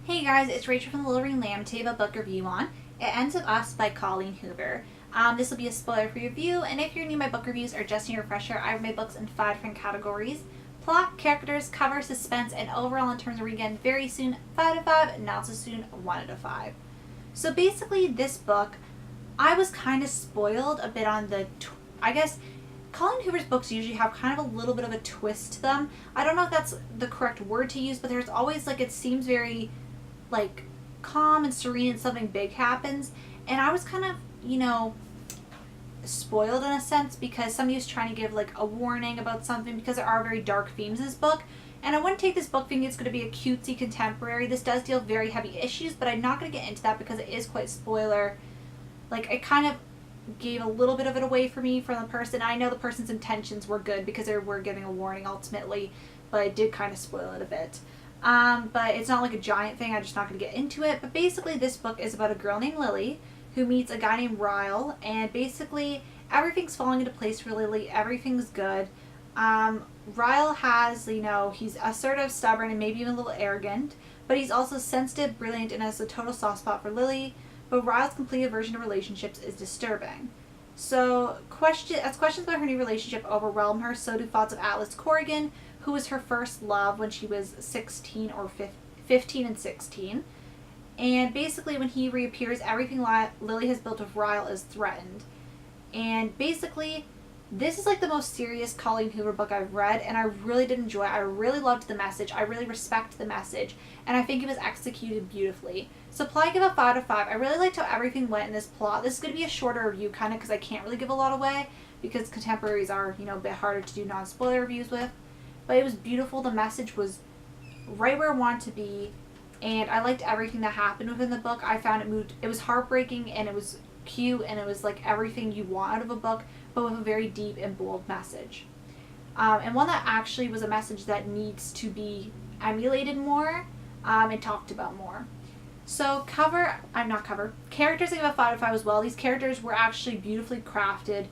Hey guys, it's Rachel from the Little Ring Lamb to have a book review on. It Ends With Us by Colleen Hoover. This will be a spoiler-free review, and if you're new to my book reviews or just need a refresher, I read my books in 5 different categories: plot, characters, cover, suspense, and overall in terms of reading again very soon, 5 out of 5, not so soon, 1 out of 5. So basically this book, I was kind of spoiled a bit on I guess Colleen Hoover's books usually have kind of a little bit of a twist to them. I don't know if that's the correct word to use, but there's always it seems very calm and serene and something big happens, and I was kind of spoiled in a sense because somebody was trying to give a warning about something because there are very dark themes in this book, and I wouldn't take this book thinking it's going to be a cutesy contemporary. This does deal with very heavy issues, but I'm not going to get into that because it is quite spoiler. It kind of gave a little bit of it away for me from the person. I know the person's intentions were good because they were giving a warning ultimately, but it did kind of spoil it a bit. But it's not a giant thing. I'm just not going to get into it. But basically this book is about a girl named Lily who meets a guy named Ryle, and basically everything's falling into place for Lily. Everything's good. Ryle has, he's assertive, stubborn, and maybe even a little arrogant, but he's also sensitive, brilliant, and has a total soft spot for Lily. But Ryle's complete aversion to relationships is disturbing. So as questions about her new relationship overwhelm her, so do thoughts of Atlas Corrigan, who was her first love when she was 16 or 15 and 16. And basically when he reappears, everything Lily has built with Ryle is threatened. And basically this is the most serious Colleen Hoover book I've read, and I really did enjoy it. I really loved the message. I really respect the message, and I think it was executed beautifully. So plot, I give a 5 out of 5. I really liked how everything went in this plot. This is going to be a shorter review kind of because I can't really give a lot away because contemporaries are, a bit harder to do non-spoiler reviews with. But it was beautiful. The message was right where I wanted to be, and I liked everything that happened within the book. I found it was heartbreaking, and it was cute, and it was everything you want out of a book, but with a very deep and bold message. And one that actually was a message that needs to be emulated more and talked about more. So characters, I give a 5 out of 5 as well. These characters were actually beautifully crafted.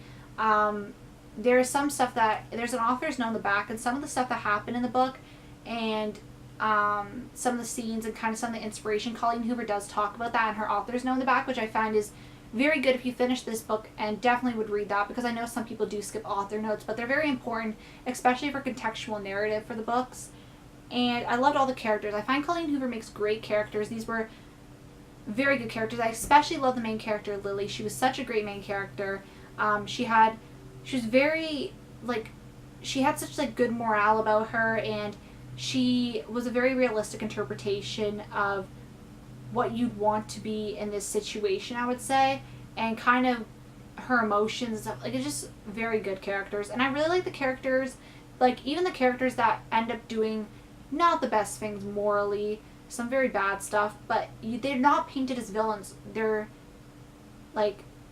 There's some stuff there's an author's note in the back, and some of the stuff that happened in the book, and some of the scenes and kind of some of the inspiration, Colleen Hoover does talk about that in her author's note in the back, which I find is very good if you finish this book, and definitely would read that because I know some people do skip author notes, but they're very important, especially for contextual narrative for the books. And I loved all the characters. I find Colleen Hoover makes great characters. These were very good characters. I especially love the main character, Lily. She was such a great main character. She was very, she had such good morale about her, and she was a very realistic interpretation of what you'd want to be in this situation, I would say, and kind of her emotions and stuff. It's just very good characters. And I really like the characters, even the characters that end up doing not the best things morally, some very bad stuff, but they're not painted as villains. They're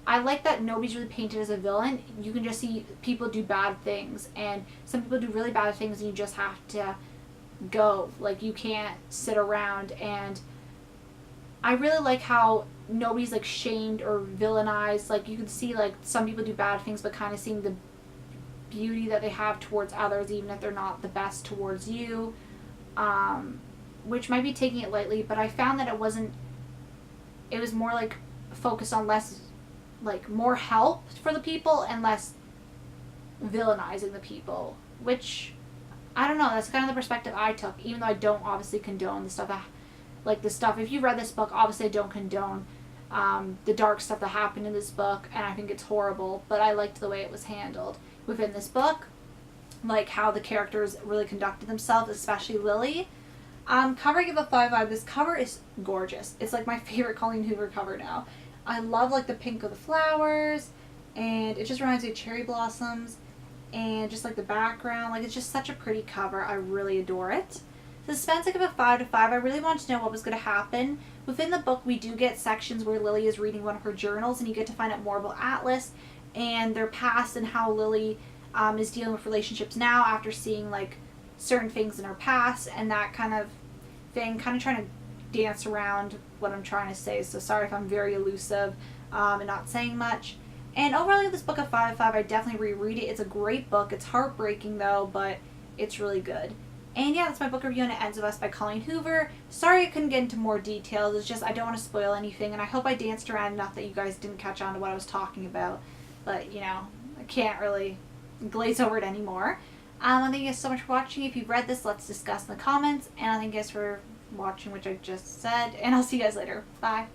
I like that nobody's really painted as a villain. You can just see people do bad things, and some people do really bad things, and you just have to go. You can't sit around. And I really like how nobody's shamed or villainized. You can see some people do bad things, but kind of seeing the beauty that they have towards others, even if they're not the best towards you, which might be taking it lightly, but I found that it was more focused on less more help for the people and less villainizing the people, which I don't know, that's kind of the perspective I took, even though I don't obviously condone the stuff that if you read this book, obviously I don't condone the dark stuff that happened in this book, and I think it's horrible, but I liked the way it was handled within this book, how the characters really conducted themselves, especially Lily. Cover, I give a 5 out of this. Cover is gorgeous. It's my favorite Colleen Hoover cover now. I love the pink of the flowers, and it just reminds me of cherry blossoms, and just the background, it's just such a pretty cover. I really adore it. Suspense, I give a 5 out of 5. I really wanted to know what was going to happen. Within the book, we do get sections where Lily is reading one of her journals, and you get to find out more about Atlas and their past, and how Lily is dealing with relationships now after seeing certain things in her past, and that kind of thing, kind of trying to dance around what I'm trying to say, so sorry if I'm very elusive and not saying much. And overall, I give this book a 5 out of 5. I definitely reread it. It's a great book. It's heartbreaking though, but it's really good. And yeah, that's my book review, and it ends with Us by Colleen Hoover. Sorry I couldn't get into more details. It's just I don't want to spoil anything, and I hope I danced around enough that you guys didn't catch on to what I was talking about. But, you know, I can't really glaze over it anymore. I thank you guys so much for watching. If you've read this, let's discuss in the comments. And I thank you guys for watching, which I just said. And I'll see you guys later. Bye.